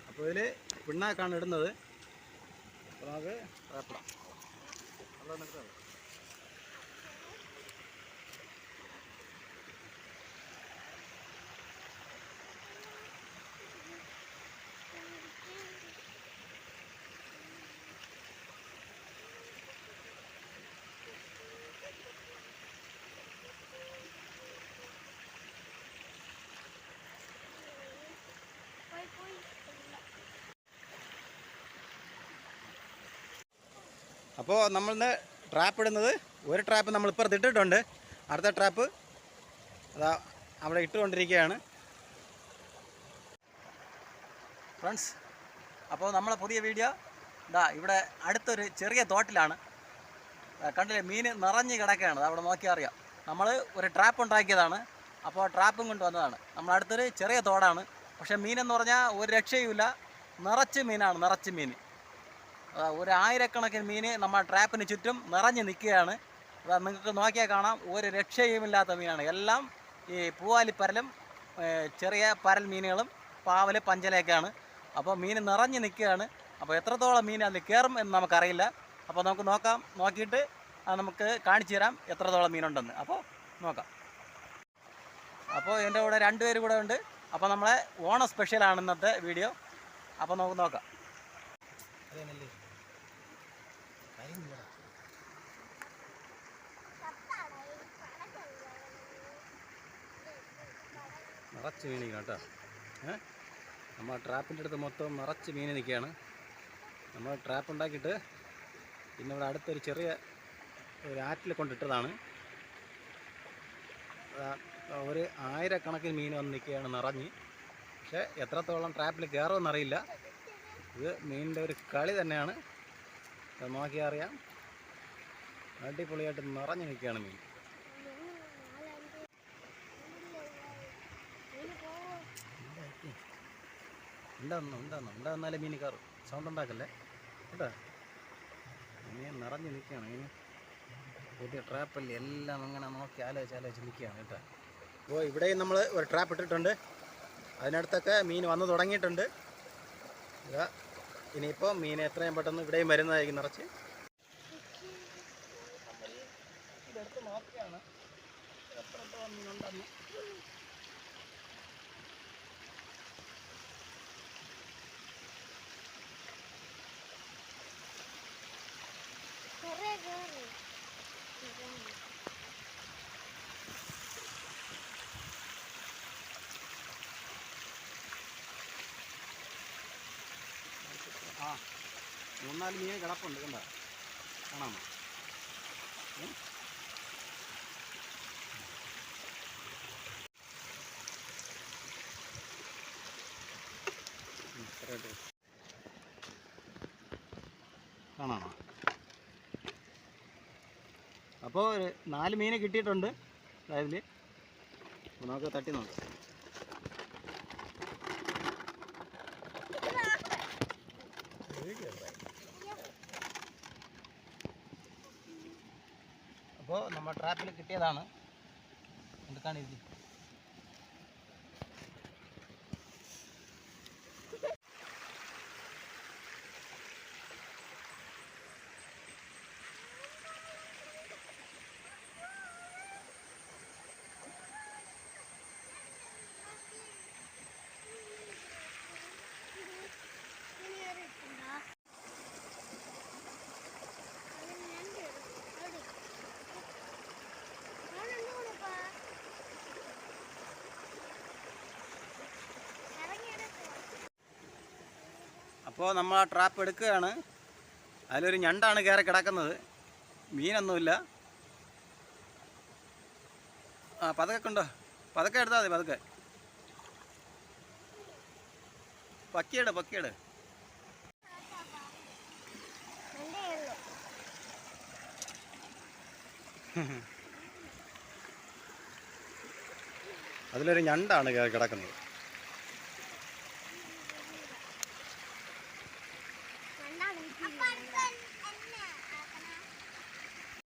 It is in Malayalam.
അപ്പോൾ ഇതിൽ പിണ്ണാക്കാണ് ഇടുന്നത്. അപ്പോൾ നമുക്ക് ട്രാപ്പിടാം. അപ്പോൾ നമ്മളിന്ന് ട്രാപ്പ് ഇടുന്നത്, ഒരു ട്രാപ്പ് നമ്മൾ ഇപ്പുറത്ത് ഇട്ടിട്ടുണ്ട്, അടുത്ത ട്രാപ്പ് അതാ അവിടെ ഇട്ടുകൊണ്ടിരിക്കുകയാണ് ഫ്രണ്ട്സ്. അപ്പോൾ നമ്മളെ പുതിയ വീഡിയോ ഇതാ ഇവിടെ അടുത്തൊരു ചെറിയ തോട്ടിലാണ്. കണ്ടില്ലേ, മീൻ നിറഞ്ഞ് കിടക്കുകയാണ്. അവിടെ നോക്കിയാൽ അറിയാം. നമ്മൾ ഒരു ട്രാപ്പ് ഉണ്ടാക്കിയതാണ്. അപ്പോൾ ട്രാപ്പും കൊണ്ട് വന്നതാണ്. നമ്മളടുത്തൊരു ചെറിയ തോടാണ്. പക്ഷേ മീനെന്ന് പറഞ്ഞാൽ ഒരു രക്ഷയുമില്ല. നിറച്ച് മീനാണ്, നിറച്ച് മീൻ. ഒരു ആയിരക്കണക്കിന് മീൻ നമ്മൾ ട്രാപ്പിന് ചുറ്റും നിറഞ്ഞ് നിൽക്കുകയാണ്. നിങ്ങൾക്ക് നോക്കിയാൽ കാണാം, ഒരു രക്ഷയുമില്ലാത്ത മീനാണ്. എല്ലാം ഈ പൂവാലിപ്പരലും ചെറിയ പരൽ മീനുകളും പാവൽ പഞ്ചലയൊക്കെയാണ്. അപ്പോൾ മീൻ നിറഞ്ഞ് നിൽക്കുകയാണ്. അപ്പോൾ എത്രത്തോളം മീൻ അതിൽ കയറും എന്ന് നമുക്കറിയില്ല. അപ്പോൾ നമുക്ക് നോക്കാം. നോക്കിയിട്ട് നമുക്ക് കാണിച്ചു തരാം എത്രത്തോളം മീനുണ്ടെന്ന്. അപ്പോൾ നോക്കാം. അപ്പോൾ എൻ്റെ കൂടെ രണ്ടുപേര് കൂടെ ഉണ്ട്. അപ്പോൾ നമ്മളെ ഓണം സ്പെഷ്യലാണ് ഇന്നത്തെ വീഡിയോ. അപ്പോൾ നമുക്ക് നോക്കാം. നിറച്ച് മീൻ കേട്ടോ. നമ്മൾ ട്രാപ്പിൻ്റെ അടുത്ത് മൊത്തം നിറച്ച് മീൻ നിൽക്കുകയാണ്. നമ്മൾ ട്രാപ്പ് ഉണ്ടാക്കിയിട്ട് പിന്നെ ഇവിടെ അടുത്തൊരു ചെറിയ ഒരു ആറ്റിൽ കൊണ്ടിട്ടതാണ്. ഒരു ആയിരക്കണക്കിന് മീൻ വന്ന് നിൽക്കുകയാണ് നിറഞ്ഞ്. പക്ഷേ എത്രത്തോളം ട്രാപ്പിൽ കയറുമെന്നറിയില്ല. ഇത് മീനിൻ്റെ ഒരു കളി തന്നെയാണ്. അത് നോക്കിയാൽ അറിയാം. അടിപൊളിയായിട്ട് നിറഞ്ഞു നിൽക്കുകയാണ് മീൻ. ഉണ്ടാകുന്നാലേ മീൻ കയറും. സൗണ്ട് ഉണ്ടാക്കല്ലേ കേട്ടോ. മീൻ നിറഞ്ഞു നിൽക്കുകയാണ്. മീൻ പുതിയ ട്രാപ്പല്ലേ, എല്ലാം അങ്ങനെ നോക്കി ആലോചിച്ച് നിൽക്കുകയാണ് കേട്ടോ. അപ്പോൾ ഇവിടെയും നമ്മൾ ഒരു ട്രാപ്പ് ഇട്ടിട്ടുണ്ട്. അതിനടുത്തൊക്കെ മീൻ വന്നു തുടങ്ങിയിട്ടുണ്ട്. ഇനിയിപ്പോൾ മീൻ എത്രയും പെട്ടെന്ന് ഇവിടെയും വരുന്നതായിരിക്കും നിറച്ച്. ഇതെടുത്ത് നോക്കിയാണ് എത്രത്തോളം മീനുണ്ടെന്ന്. ആ 3-4 മീൻ കിടപ്പുണ്ട്. കണ്ടോ, കാണാമോ? കാണാമോ? അപ്പോൾ 4 മീനെ കിട്ടിയിട്ടുണ്ട്. അതായത് നമുക്ക് തട്ടി നോക്കാം. അപ്പോൾ നമ്മൾ ട്രാപ്പിൽ കിട്ടിയതാണ്. എന്തൊക്കെയാണ് ഇത്? അപ്പോൾ നമ്മൾ ആ ട്രാപ്പ് എടുക്കുകയാണ്. അതിലൊരു ഞണ്ടാണ് കയറി കിടക്കുന്നത്. മീനൊന്നുമില്ല. പതക്കെ ഉണ്ടോ? പതക്കെ എടുത്താൽ മതി. പതക്കെ പക്കിയിട്. അതിലൊരു ഞണ്ടാണ് കയറി കിടക്കുന്നത്.